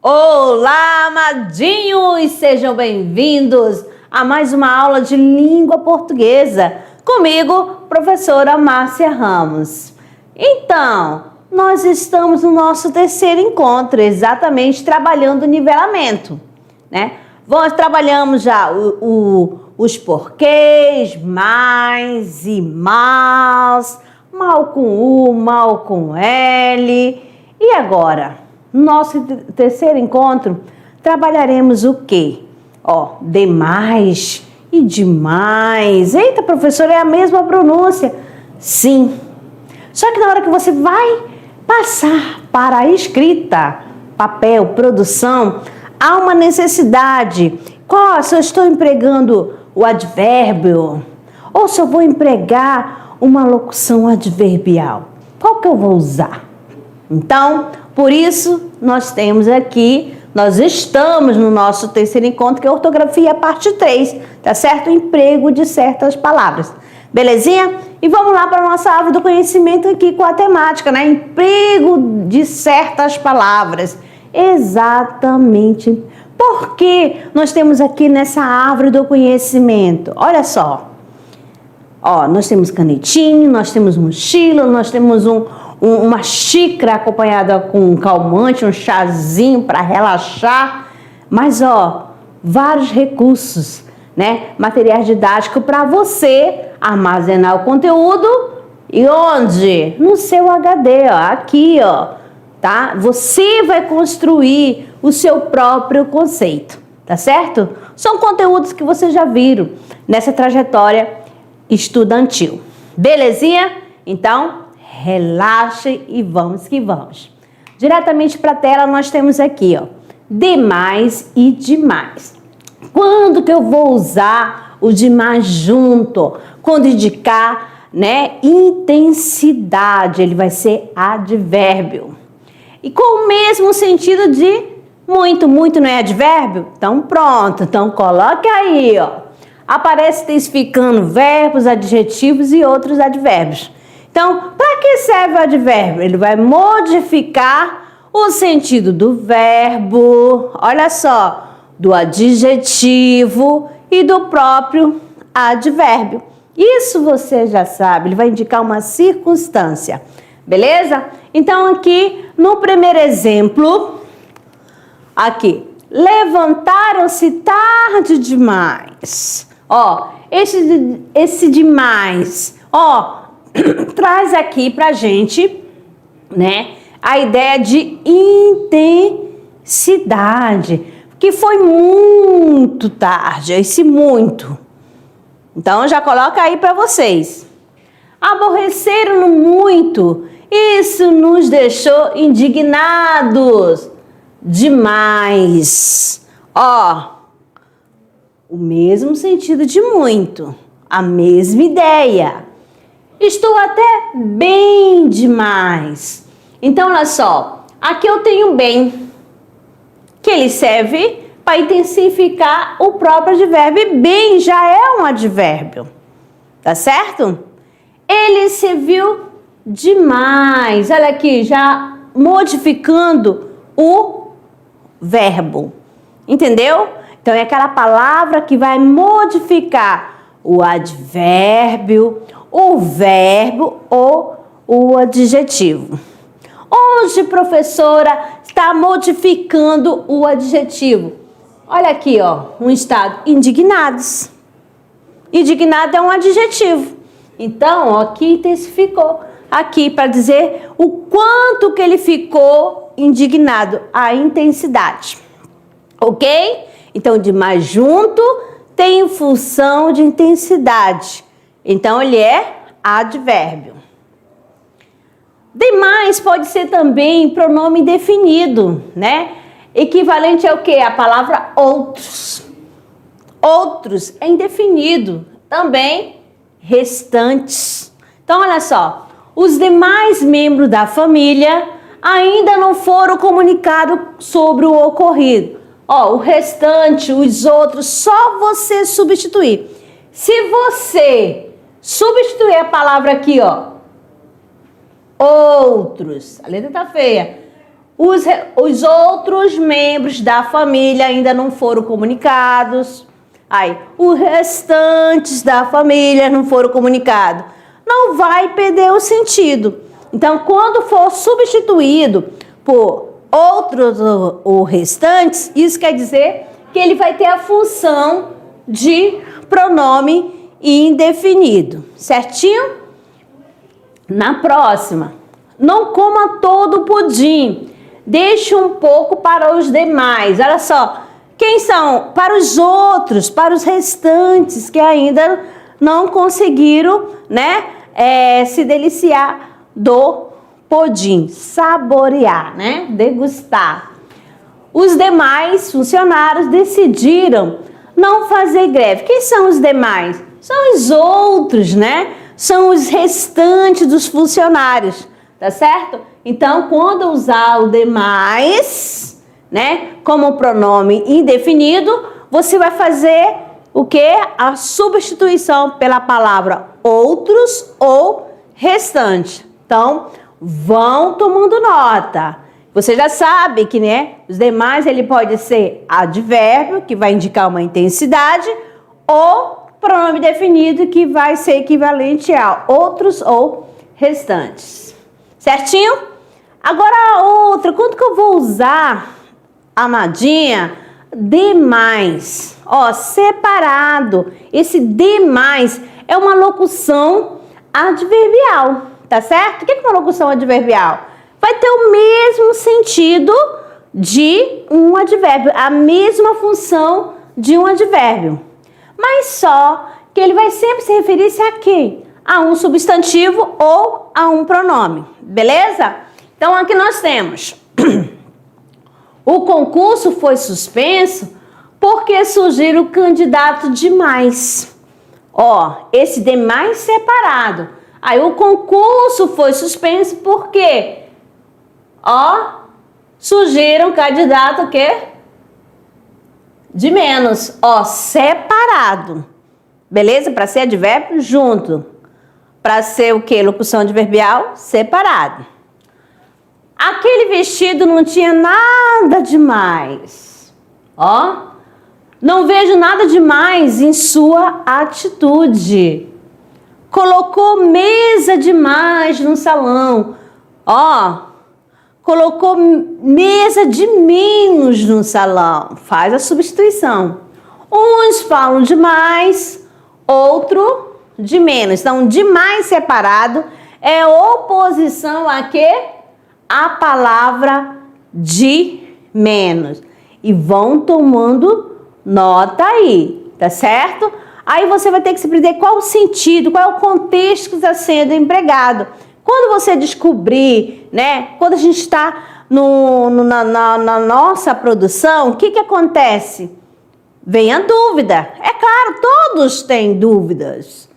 Olá, amadinhos! Sejam bem-vindos a mais uma aula de língua portuguesa. Comigo, professora Márcia Ramos. Então, nós estamos no nosso terceiro encontro, exatamente trabalhando o nivelamento, né? Trabalhamos já os porquês, mais e mas, mal com U, mal com L. E agora? No nosso terceiro encontro, trabalharemos o quê? Demais e demais. Eita, professora, é a mesma pronúncia. Sim. Só que na hora que você vai passar para a escrita, papel, produção, há uma necessidade. Se eu estou empregando o advérbio ou se eu vou empregar uma locução adverbial, qual que eu vou usar? Então, por isso, nós estamos no nosso terceiro encontro, que é a ortografia parte 3, tá certo? O emprego de certas palavras. Belezinha? E vamos lá para a nossa árvore do conhecimento aqui com a temática, né? Emprego de certas palavras. Exatamente. Por que nós temos aqui nessa árvore do conhecimento? Olha só. Nós temos canetinho, nós temos mochila, nós temos uma xícara acompanhada com um calmante, um chazinho para relaxar. Mas, vários recursos, né? Materiais didáticos para você armazenar o conteúdo. E onde? No seu HD, aqui, tá? Você vai construir o seu próprio conceito, tá certo? São conteúdos que vocês já viram nessa trajetória estudantil. Belezinha? Então, relaxe e vamos que vamos. Diretamente para a tela nós temos aqui, demais e demais. Quando que eu vou usar o demais junto? Quando indicar, né, intensidade, ele vai ser advérbio. E com o mesmo sentido de muito, muito não é advérbio? Então pronto, então coloque aí, Aparece intensificando verbos, adjetivos e outros advérbios. Então, para que serve o advérbio? Ele vai modificar o sentido do verbo, olha só, do adjetivo e do próprio advérbio. Isso você já sabe, ele vai indicar uma circunstância, beleza? Então, aqui, no primeiro exemplo, aqui, levantaram-se tarde demais. Esse demais, traz aqui pra gente, né, a ideia de intensidade, que foi muito tarde, esse muito. Então, já coloca aí para vocês. Aborreceram-no muito, isso nos deixou indignados demais. O mesmo sentido de muito, a mesma ideia. Estou até bem demais. Então, olha só, aqui eu tenho bem, que ele serve para intensificar o próprio advérbio. Bem já é um advérbio, tá certo? Ele serviu demais. Olha aqui, já modificando o verbo. Entendeu? Então, é aquela palavra que vai modificar o advérbio, o verbo ou o adjetivo. Hoje, professora, está modificando o adjetivo. Olha aqui, um estado, indignados. Indignado é um adjetivo. Então, aqui intensificou. Aqui para dizer o quanto que ele ficou indignado, a intensidade. Ok? Então, de mais junto tem função de intensidade. Então, ele é advérbio. Demais pode ser também pronome indefinido, né? Equivalente ao quê? A palavra outros. Outros é indefinido. Também restantes. Então, olha só. Os demais membros da família ainda não foram comunicados sobre o ocorrido. O restante, os outros, só você substituir. Se você substituir a palavra aqui, outros, a letra tá feia. Os outros membros da família ainda não foram comunicados. Aí, os restantes da família não foram comunicados. Não vai perder o sentido. Então, quando for substituído por outros ou restantes, isso quer dizer que ele vai ter a função de pronome indefinido. Certinho? Na próxima, não coma todo o pudim. Deixe um pouco para os demais. Olha só, quem são? Para os outros, para os restantes que ainda não conseguiram, né, se deliciar do pudim, saborear, né, degustar. Os demais funcionários decidiram não fazer greve. Quem são os demais? São os outros, né? São os restantes dos funcionários, tá certo? Então, quando usar o demais, né, como pronome indefinido, você vai fazer o quê? A substituição pela palavra outros ou restante. Então, vão tomando nota. Você já sabe que, né, os demais ele pode ser advérbio, que vai indicar uma intensidade, ou pronome definido, que vai ser equivalente a outros ou restantes. Certinho? Agora a outra, quando que eu vou usar, amadinha? Demais. Ó, separado. Esse demais é uma locução adverbial, tá certo? O que é uma locução adverbial? Vai ter o mesmo sentido de um advérbio, a mesma função de um advérbio. Mas só que ele vai sempre se referir-se a quem? A um substantivo ou a um pronome, beleza? Então aqui nós temos o concurso foi suspenso porque surgiram candidatos demais. Ó, esse demais separado. Aí o concurso foi suspenso porque, ó, surgiram candidato o quê? De menos, ó, separado. Beleza? Para ser advérbio, junto. Para ser o quê? Locução adverbial, separado. Aquele vestido não tinha nada demais. Ó, não vejo nada demais em sua atitude. Colocou mesa demais no salão. Ó, colocou mesa de menos no salão. Faz a substituição. Uns falam demais, outro de menos. Então, demais separado é oposição a quê? A palavra de menos. E vão tomando nota aí, tá certo? Aí você vai ter que se aprender qual o sentido, qual é o contexto que está sendo empregado. Quando você descobrir, né? Quando a gente está na nossa produção, o que acontece? Vem a dúvida. É claro, todos têm dúvidas.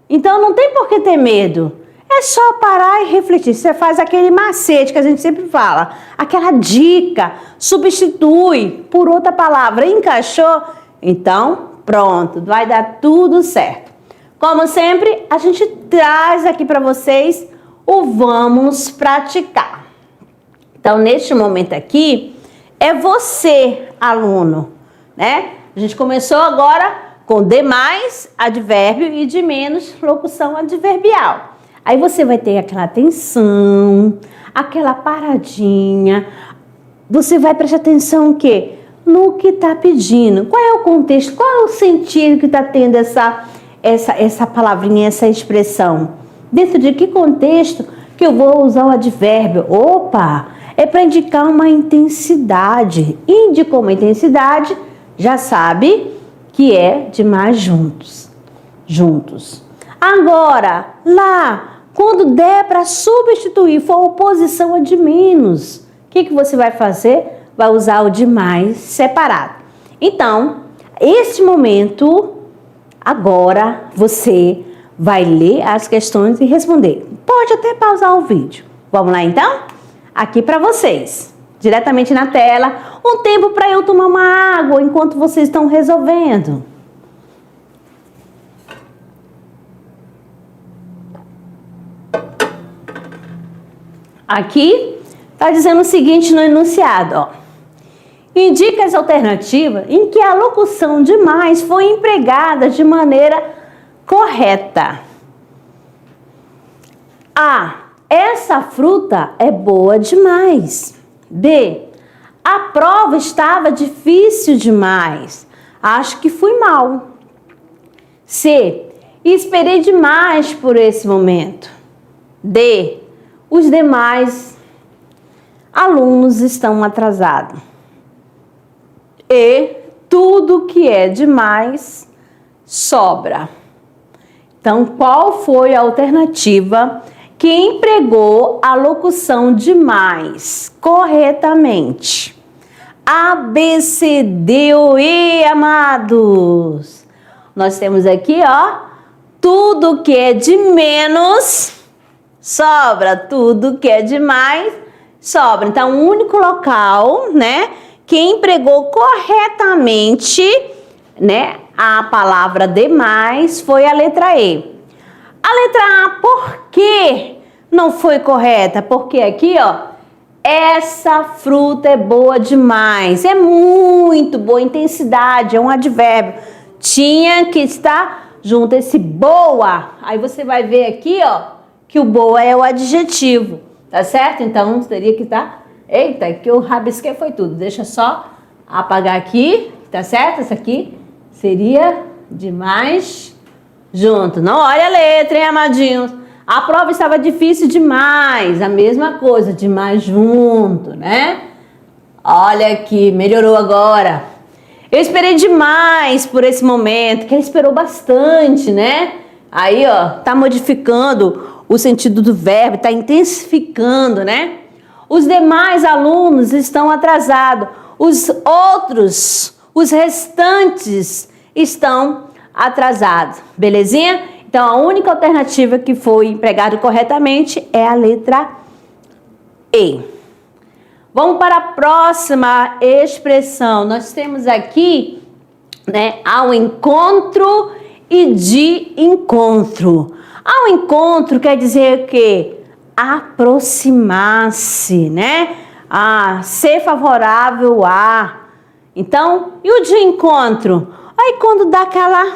Então não tem por que ter medo. É só parar e refletir. Você faz aquele macete que a gente sempre fala, aquela dica, substitui por outra palavra, encaixou? Então, pronto, vai dar tudo certo. Como sempre, a gente traz aqui para vocês o vamos praticar. Então, neste momento aqui, é você, aluno, né? A gente começou agora com demais, advérbio, e de menos, locução adverbial. Aí você vai ter aquela atenção, aquela paradinha. Você vai prestar atenção o quê? No que está pedindo. Qual é o contexto? Qual é o sentido que está tendo essa palavrinha, essa expressão? Dentro de que contexto que eu vou usar o advérbio? Opa! É para indicar uma intensidade. Indicou uma intensidade, já sabe que é de mais juntos. Juntos. Agora, lá, quando der para substituir, for oposição a de menos, o que você vai fazer? Vai usar o de mais separado. Então, esse momento, agora, você vai ler as questões e responder. Pode até pausar o vídeo. Vamos lá, então? Aqui para vocês, diretamente na tela, um tempo para eu tomar uma água enquanto vocês estão resolvendo. Aqui Está dizendo o seguinte no enunciado, ó. Indica as alternativas em que a locução demais foi empregada de maneira correta. A. Essa fruta é boa demais. B. A prova estava difícil demais. Acho que fui mal. C. Esperei demais por esse momento. D. Os demais alunos estão atrasados. E. Tudo que é demais sobra. Então, qual foi a alternativa que empregou a locução demais corretamente? A, B, C, D ou E, amados. Nós temos aqui, ó, tudo que é de menos sobra, tudo que é de mais sobra. Então, o único local, né, que empregou corretamente, né, a palavra demais foi a letra E. A letra A, por que não foi correta? Porque aqui, ó, essa fruta é boa demais, é muito boa, intensidade, é um advérbio. Tinha que estar junto esse boa. Aí você vai ver aqui, ó, que o boa é o adjetivo, tá certo? Então, teria que estar... Eita, que eu rabisquei foi tudo. Deixa só apagar aqui, tá certo? Essa aqui seria demais junto. Não olha a letra, hein, amadinhos? A prova estava difícil demais, a mesma coisa, demais junto, né? Olha aqui, melhorou agora. Eu esperei demais por esse momento, que ele esperou bastante, né? Aí, ó, tá modificando o sentido do verbo, tá intensificando, né? Os demais alunos estão atrasados, os outros, os restantes estão atrasados, belezinha? Então, a única alternativa que foi empregada corretamente é a letra E. Vamos para a próxima expressão. Nós temos aqui, né, ao encontro e de encontro. Ao encontro quer dizer o quê? Aproximar-se, né? Ser favorável a. Então, e o de encontro? Aí quando dá aquela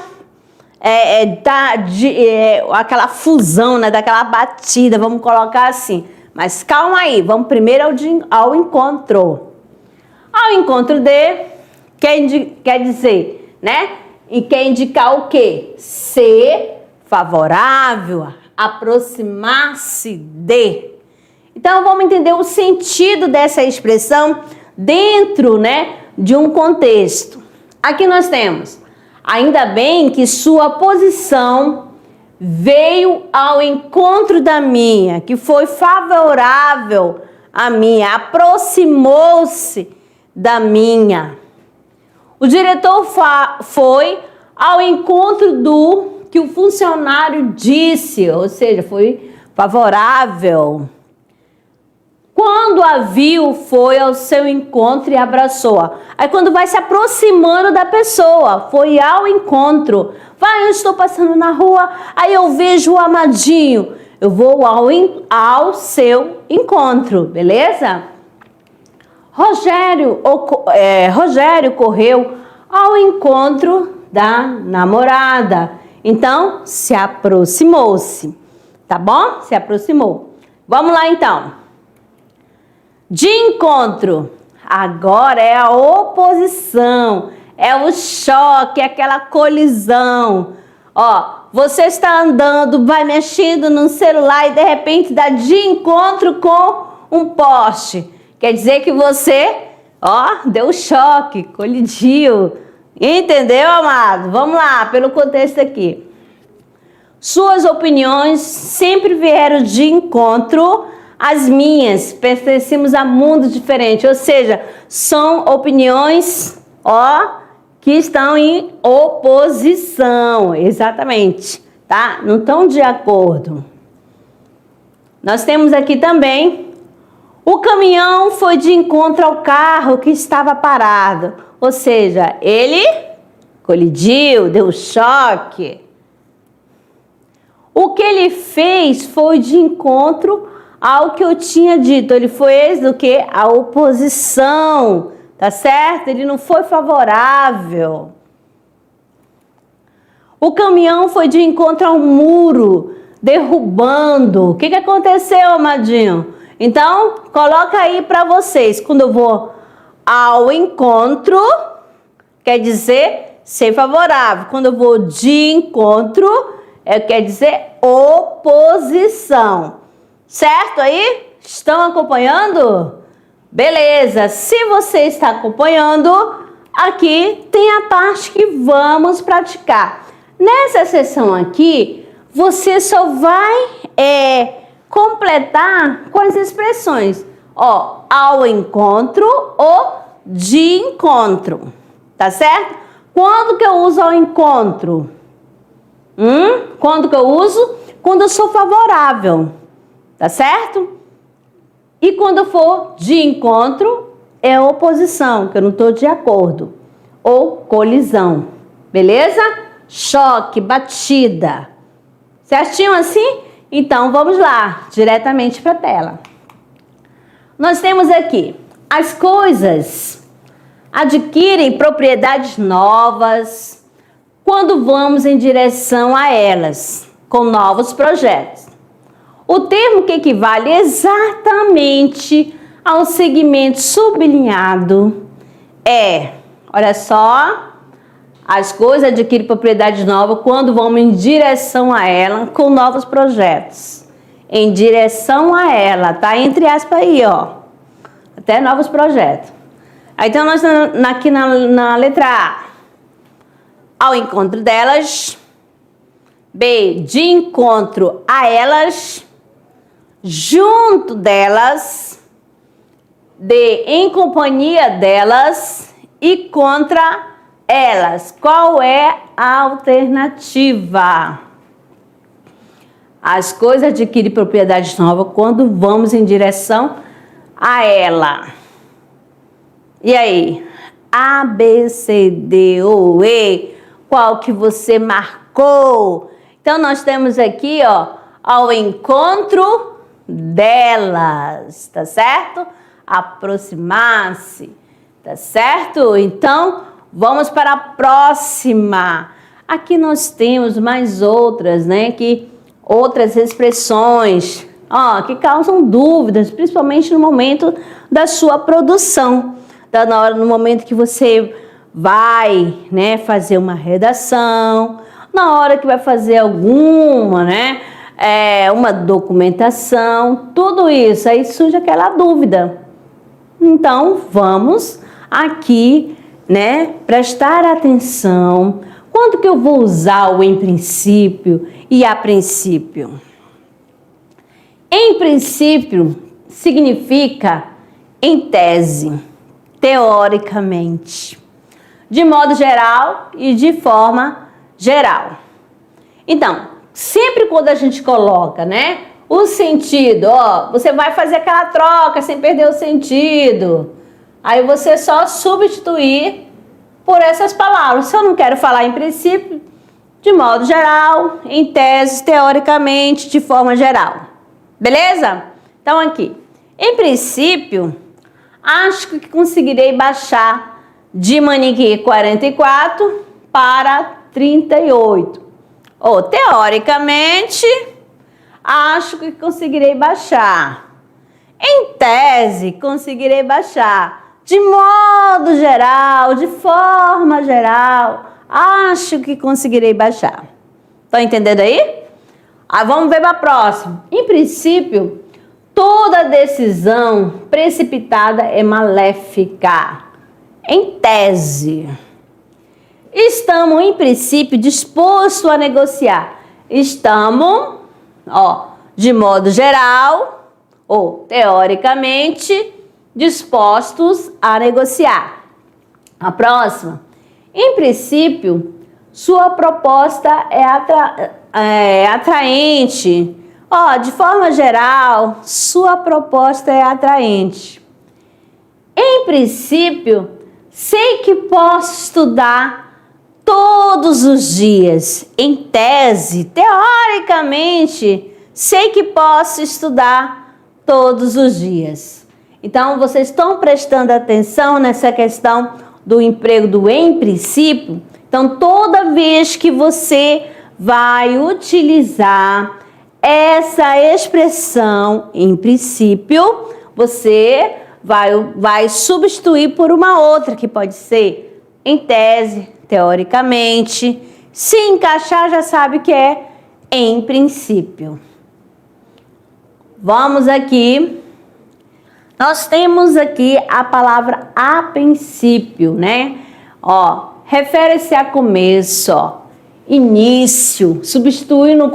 fusão, né? Daquela batida, vamos colocar assim. Mas calma aí, vamos primeiro ao encontro. Ao encontro de, quer dizer, né? E quer indicar o quê? Ser favorável, aproximar-se de. Então, vamos entender o sentido dessa expressão dentro, né, de um contexto. Aqui nós temos, ainda bem que sua posição veio ao encontro da minha, que foi favorável à minha, aproximou-se da minha. O diretor foi ao encontro do que o funcionário disse, ou seja, foi favorável. Quando a viu, foi ao seu encontro e abraçou-a. Aí quando vai se aproximando da pessoa, foi ao encontro. Vai, eu estou passando na rua, aí eu vejo o amadinho. Eu vou ao seu encontro, beleza? Rogério correu ao encontro da namorada. Então, se aproximou-se, tá bom? Se aproximou. Vamos lá, então. De encontro, agora é a oposição, é o choque, é aquela colisão. Ó, você está andando, vai mexendo no celular e de repente dá de encontro com um poste. Quer dizer que você, ó, deu choque, colidiu. Entendeu, amado? Vamos lá, pelo contexto aqui. Suas opiniões sempre vieram de encontro às minhas. Pertencemos a mundos diferentes, ou seja, são opiniões, ó, que estão em oposição, exatamente, tá? Não estão de acordo. Nós temos aqui também, o caminhão foi de encontro ao carro que estava parado, ou seja, ele colidiu, deu choque. O que ele fez foi de encontro ao que eu tinha dito. Ele foi ex do que? A oposição, tá certo? Ele não foi favorável. O caminhão foi de encontro ao muro, derrubando. O que aconteceu, amadinho? Então, coloca aí para vocês. Quando eu vou ao encontro, quer dizer ser favorável. Quando eu vou de encontro, quer dizer oposição. Certo aí? Estão acompanhando? Beleza. Se você está acompanhando, aqui tem a parte que vamos praticar. Nessa sessão aqui, você só vai completar com as expressões. Ó, ao encontro ou de encontro. Tá certo? Quando que eu uso ao encontro? Quando que eu uso? Quando eu sou favorável. Tá certo? E quando for de encontro, é oposição, que eu não estou de acordo. Ou colisão. Beleza? Choque, batida. Certinho assim? Então, vamos lá, diretamente para a tela. Nós temos aqui, as coisas adquirem propriedades novas quando vamos em direção a elas, com novos projetos. O termo que equivale exatamente ao segmento sublinhado é, olha só, as coisas adquirem propriedades novas quando vamos em direção a ela com novos projetos. Em direção a ela, tá? Entre aspas aí, ó. Até novos projetos. Aí, então, nós aqui na letra A. Ao encontro delas. B. De encontro a elas. Junto delas. D. Em companhia delas. E contra elas. Qual é a alternativa? As coisas adquirem propriedades novas quando vamos em direção a ela. E aí? A, B, C, D ou E? Qual que você marcou? Então, nós temos aqui, ó, ao encontro delas, tá certo? Aproximar-se, tá certo? Então, vamos para a próxima. Aqui nós temos mais outras, né? Outras expressões, ó, que causam dúvidas, principalmente no momento da sua produção. No momento que você vai, né, fazer uma redação, na hora que vai fazer alguma, né, uma documentação, tudo isso, aí surge aquela dúvida. Então, vamos aqui, né, prestar atenção. Quando que eu vou usar o em princípio e a princípio? Em princípio significa em tese, teoricamente, de modo geral e de forma geral. Então, sempre quando a gente coloca, né, o sentido, ó, você vai fazer aquela troca sem perder o sentido. Aí você só substituir por essas palavras. Se eu não quero falar em princípio, de modo geral, em tese, teoricamente, de forma geral. Beleza? Então aqui, em princípio, acho que conseguirei baixar de manequim 44 para 38. Ou, teoricamente, acho que conseguirei baixar. Em tese, conseguirei baixar. De modo geral, de forma geral, acho que conseguirei baixar. Estão entendendo aí? Vamos ver para a próxima. Em princípio, toda decisão precipitada é maléfica. Em tese, estamos, em princípio, dispostos a negociar. Estamos, ó, de modo geral, ou teoricamente, dispostos a negociar. A próxima. Em princípio, sua proposta é atraente. Ó, de forma geral, sua proposta é atraente. Em princípio, sei que posso estudar todos os dias. Em tese, teoricamente, sei que posso estudar todos os dias. Então, vocês estão prestando atenção nessa questão do emprego do em princípio? Então, toda vez que você vai utilizar essa expressão em princípio, você vai substituir por uma outra, que pode ser em tese, teoricamente. Se encaixar, já sabe que é em princípio. Vamos aqui. Nós temos aqui a palavra a princípio, né? Ó, refere-se a começo, ó. Início, substitui no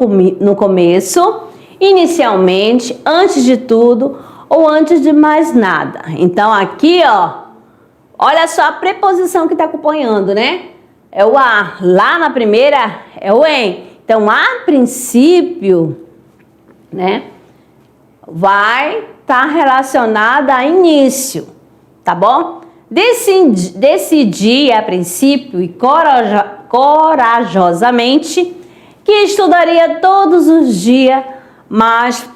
começo, inicialmente, antes de tudo ou antes de mais nada. Então, aqui, ó, olha só a preposição que está acompanhando, né? É o a. Lá na primeira é o em. Então, a princípio, né? Vai estar relacionada a início, tá bom? Decidi a princípio e corajosamente que estudaria todos os dias, mas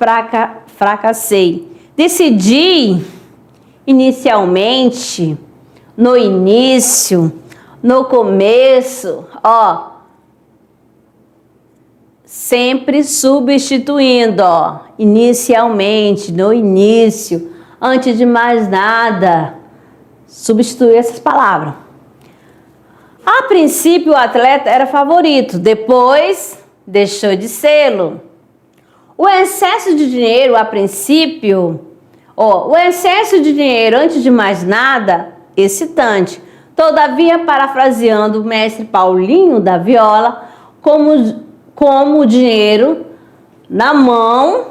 fracassei. Decidi inicialmente, no início, no começo, ó, sempre substituindo, ó, inicialmente, no início, antes de mais nada, substituir essas palavras. A princípio, o atleta era favorito, depois deixou de sê-lo. O excesso de dinheiro, a princípio, ó, o excesso de dinheiro, antes de mais nada, excitante. Todavia, parafraseando o mestre Paulinho da Viola, como o dinheiro na mão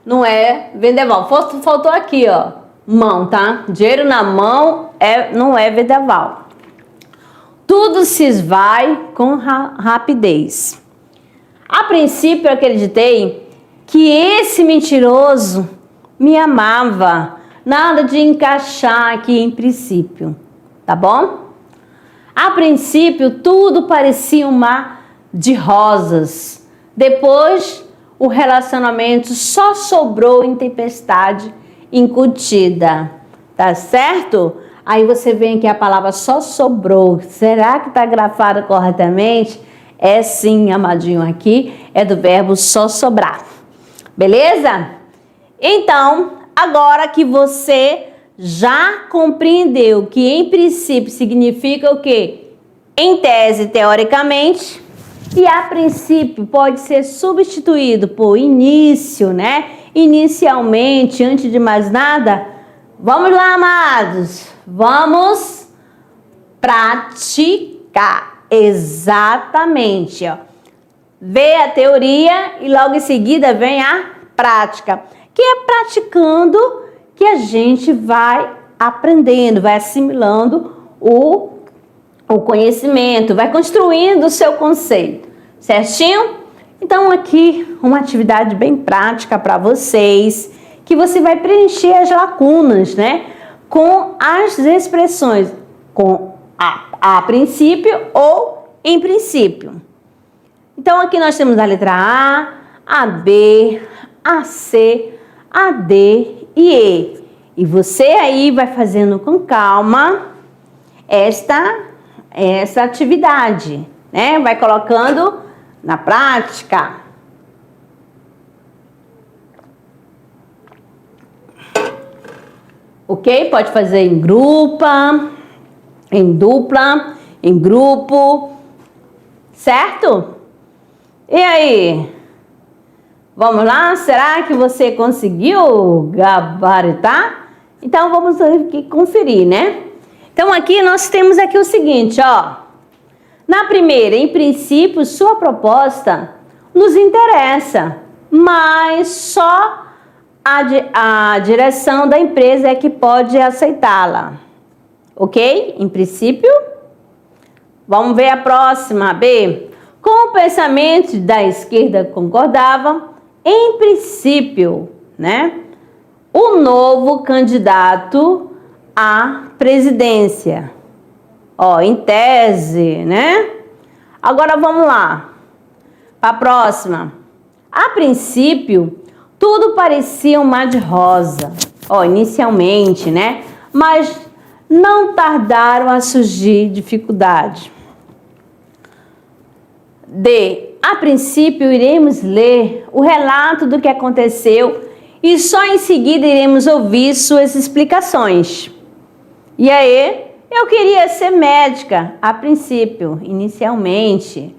não é vendaval. Faltou aqui, ó, mão, tá? Dinheiro na mão não é vendaval. Tudo se esvai com rapidez. A princípio, eu acreditei que esse mentiroso me amava. Nada de encaixar aqui em princípio, tá bom? A princípio, tudo parecia um mar de rosas. Depois, o relacionamento só sobrou em tempestade incutida. Tá certo? Aí você vem aqui a palavra só sobrou. Será que tá grafada corretamente? É sim, amadinho, aqui é do verbo só sobrar. Beleza? Então, agora que você já compreendeu que em princípio significa o quê? Em tese, teoricamente, e a princípio pode ser substituído por início, né? Inicialmente, antes de mais nada. Vamos lá, amados. Vamos praticar. Exatamente, ó. Vê a teoria e logo em seguida vem a prática. Que é praticando que a gente vai aprendendo, vai assimilando o conhecimento, vai construindo o seu conceito, certinho? Então aqui uma atividade bem prática para vocês, que você vai preencher as lacunas, né? Com as expressões, com a princípio ou em princípio. Então aqui nós temos a letra A B, a C, a D e E. E você aí vai fazendo com calma essa atividade, né? Vai colocando na prática. Ok? Pode fazer em grupo, em dupla, em grupo, certo? E aí? Vamos lá? Será que você conseguiu gabaritar? Então vamos aqui conferir, né? Então aqui nós temos aqui o seguinte, ó. Na primeira, em princípio, sua proposta nos interessa, mas só a direção da empresa é que pode aceitá-la. Ok? Em princípio. Vamos ver a próxima, B. Com o pensamento da esquerda concordava, em princípio, né? O novo candidato à presidência. Ó, em tese, né? Agora vamos lá. A próxima. A princípio, Tudo parecia um mar de rosa, inicialmente, né? Mas não tardaram a surgir dificuldades. A princípio, iremos ler o relato do que aconteceu e só em seguida iremos ouvir suas explicações. E aí, eu queria ser médica a princípio, inicialmente,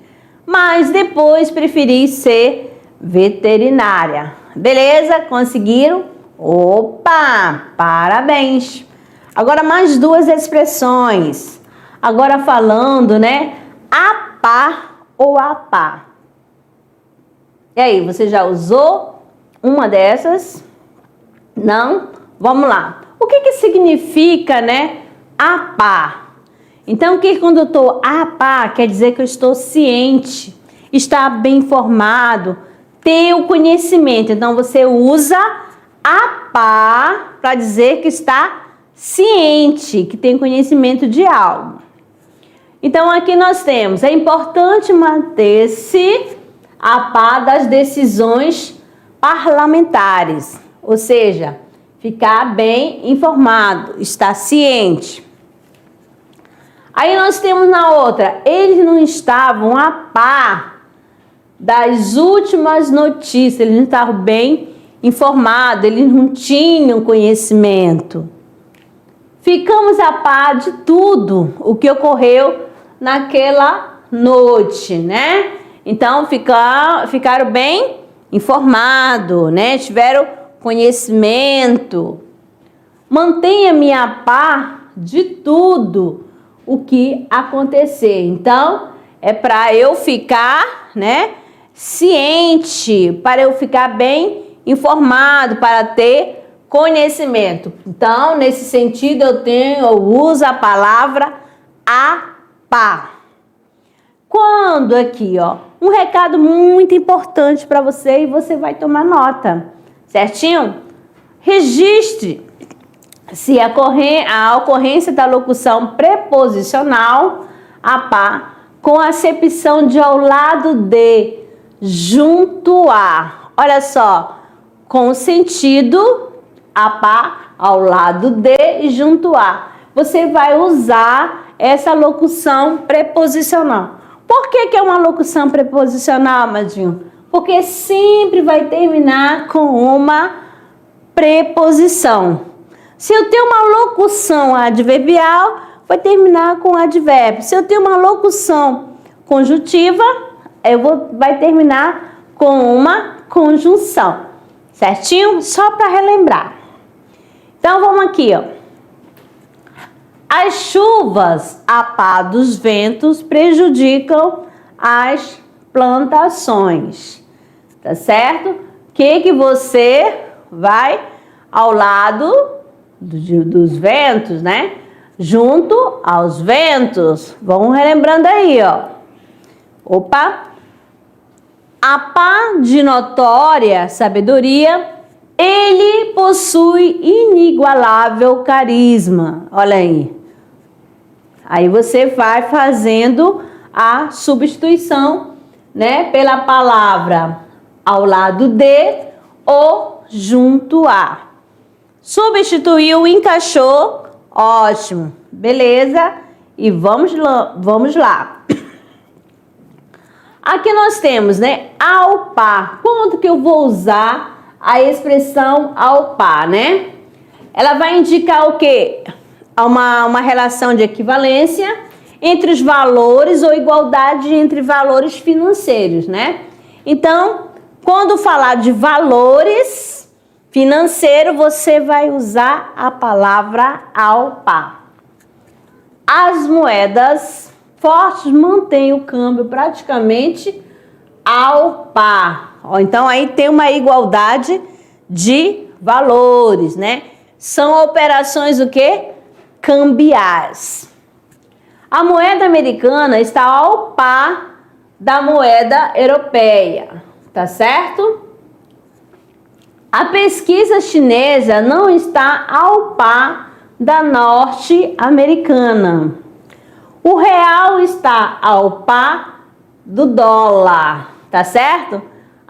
mas depois preferi ser veterinária. Beleza? Conseguiram? Opa! Parabéns! Agora mais duas expressões. Agora falando, né? A pá ou a pá. E aí, você já usou uma dessas? Não? Vamos lá. O que significa, né? A pá. Então, quando eu estou a pá, quer dizer que eu estou ciente, está bem informado, ter o conhecimento. Então, você usa a pá para dizer que está ciente, que tem conhecimento de algo. Então, aqui nós temos, é importante manter-se a par das decisões parlamentares, ou seja, ficar bem informado, estar ciente. Aí nós temos na outra, eles não estavam a par das últimas notícias, eles não estavam bem informados, eles não tinham conhecimento. Ficamos a par de tudo o que ocorreu naquela noite, né? Então, ficaram bem informados, né? Tiveram conhecimento. Mantenha-me a par de tudo o que acontecer. Então, é para eu ficar, né, ciente, para eu ficar bem informado, para ter conhecimento. Então, nesse sentido, eu uso a palavra a par. Quando aqui, um recado muito importante para você e você vai tomar nota, certinho? Registre se a ocorrência da locução preposicional a par com a acepção de ao lado de, junto a. Olha só, com o sentido a par, ao lado de e junto a. Você vai usar essa locução preposicional. Por que é uma locução preposicional, Madinho? Porque sempre vai terminar com uma preposição. Se eu tenho uma locução adverbial, vai terminar com advérbio. Se eu tenho uma locução conjuntiva, vai terminar com uma conjunção. Certinho? Só para relembrar. Então, vamos aqui, As chuvas a par dos ventos prejudicam as plantações. Tá certo? Que você vai ao lado dos ventos, né? Junto aos ventos. Vamos relembrando aí, Opa! A par de notória sabedoria, ele possui inigualável carisma. Olha aí. Aí você vai fazendo a substituição, né, pela palavra ao lado de ou junto a. Substituiu, encaixou, ótimo, beleza? E vamos lá. Aqui nós temos, né, ao par. Quando que eu vou usar a expressão ao par, né? Ela vai indicar o quê? Uma relação de equivalência entre os valores ou igualdade entre valores financeiros, né? Então, quando falar de valores financeiros, você vai usar a palavra ao par. As moedas fortes mantêm o câmbio praticamente ao par. Então, aí tem uma igualdade de valores, né? São operações o quê? Cambiais. A moeda americana está ao par da moeda europeia, tá certo? A pesquisa chinesa não está ao par da norte-americana. O real está ao par do dólar, tá certo?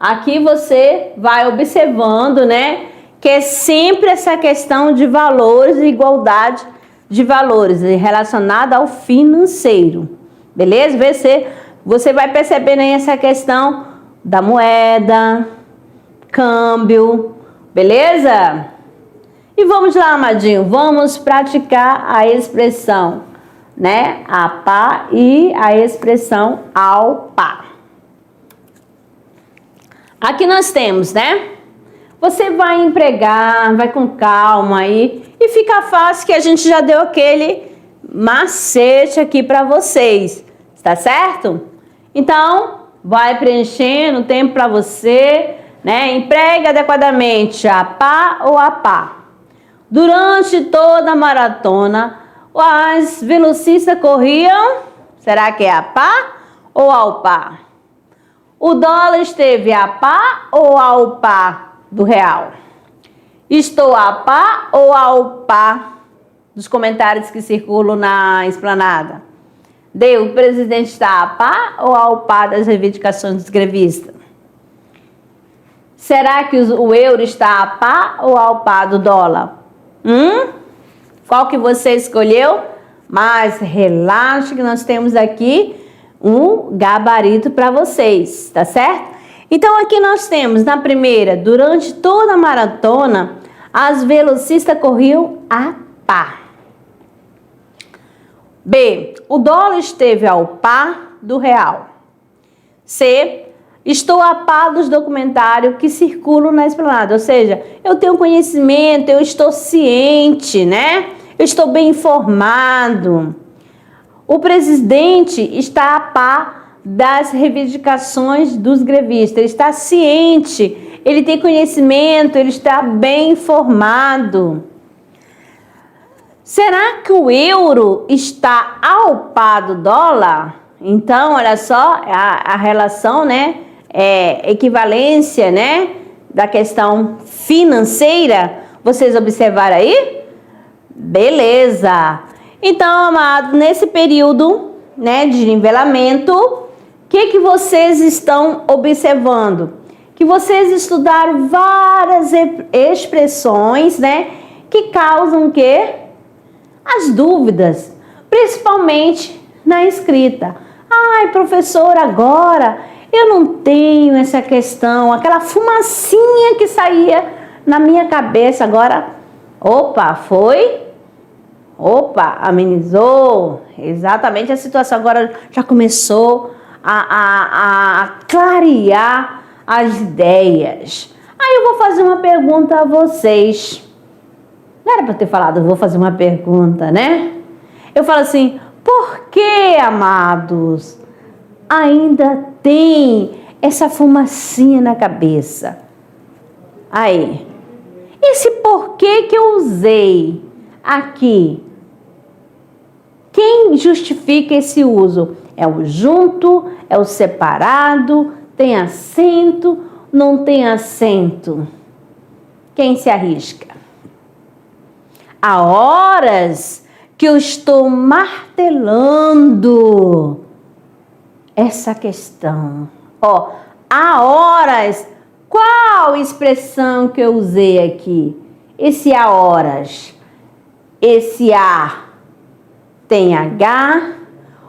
aqui você vai observando, né, que é sempre essa questão de valores e igualdade de valores relacionada ao financeiro. Beleza? Você vai percebendo aí essa questão da moeda, câmbio, beleza? E vamos lá, amadinho, vamos praticar a expressão, né? A pá e a expressão ao pá. Aqui nós temos, né? Você vai empregar, vai com calma aí e fica fácil que a gente já deu aquele macete aqui para vocês, tá certo? Então, vai preenchendo o tempo para você, né? Empregue adequadamente a pá ou a pá. Durante toda a maratona, as velocistas corriam, será que é a pá ou ao pá? O dólar esteve a pá ou ao pá do real? Estou a pá ou ao pá dos comentários que circulam na esplanada? O presidente está a pá ou ao pá das reivindicações dos grevistas? Será que o euro está a pá ou ao pá do dólar? Qual que você escolheu? Mas relaxe que nós temos aqui um gabarito para vocês, tá certo? Então aqui nós temos na primeira, durante toda a maratona, as velocistas corriam a pá. B, o dólar esteve ao pá do real. C, estou a par dos documentários que circulam na esplanada, ou seja, eu tenho conhecimento, eu estou ciente, né? Eu estou bem informado. O presidente está a par das reivindicações dos grevistas, ele está ciente, ele tem conhecimento, ele está bem informado. Será que o euro está ao par do dólar? Então, olha só, a relação, né? Equivalência, né? Da questão financeira. Vocês observaram aí? Beleza. Então, amados, nesse período, né, de nivelamento, o que vocês estão observando? Que vocês estudaram várias expressões, né? Que causam o quê? As dúvidas, principalmente na escrita. Ai, professora, agora eu não tenho essa questão, aquela fumacinha que saía na minha cabeça agora. Opa, foi? Opa, amenizou. Exatamente a situação agora já começou a clarear as ideias. Aí eu vou fazer uma pergunta a vocês. Não era para ter falado, eu vou fazer uma pergunta, né? Eu falo assim, por que, amados, ainda tem essa fumacinha na cabeça? Aí, esse porquê que eu usei aqui, quem justifica esse uso? É o junto, é o separado, tem acento, não tem acento? Quem se arrisca? Há horas que eu estou martelando essa questão. Ó, há horas, qual expressão que eu usei aqui? Esse há horas, esse A tem H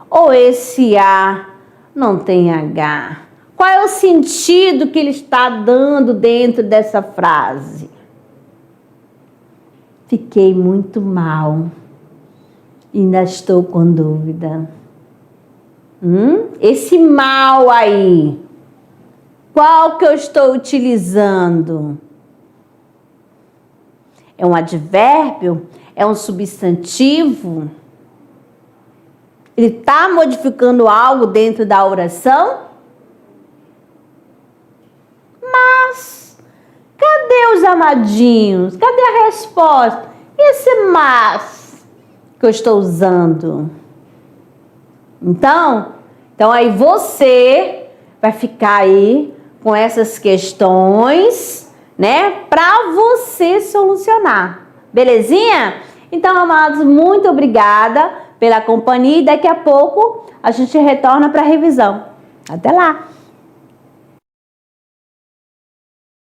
ou esse A não tem H? Qual é o sentido que ele está dando dentro dessa frase? Fiquei muito mal. Ainda estou com dúvida. Esse mal aí, qual que eu estou utilizando? É um advérbio? É um substantivo? Ele está modificando algo dentro da oração? Mas, cadê os amadinhos? Cadê a resposta? E esse mas que eu estou usando? Então aí você vai ficar aí com essas questões, né? Para você solucionar. Belezinha? Então, amados, muito obrigada pela companhia e daqui a pouco a gente retorna para a revisão. Até lá!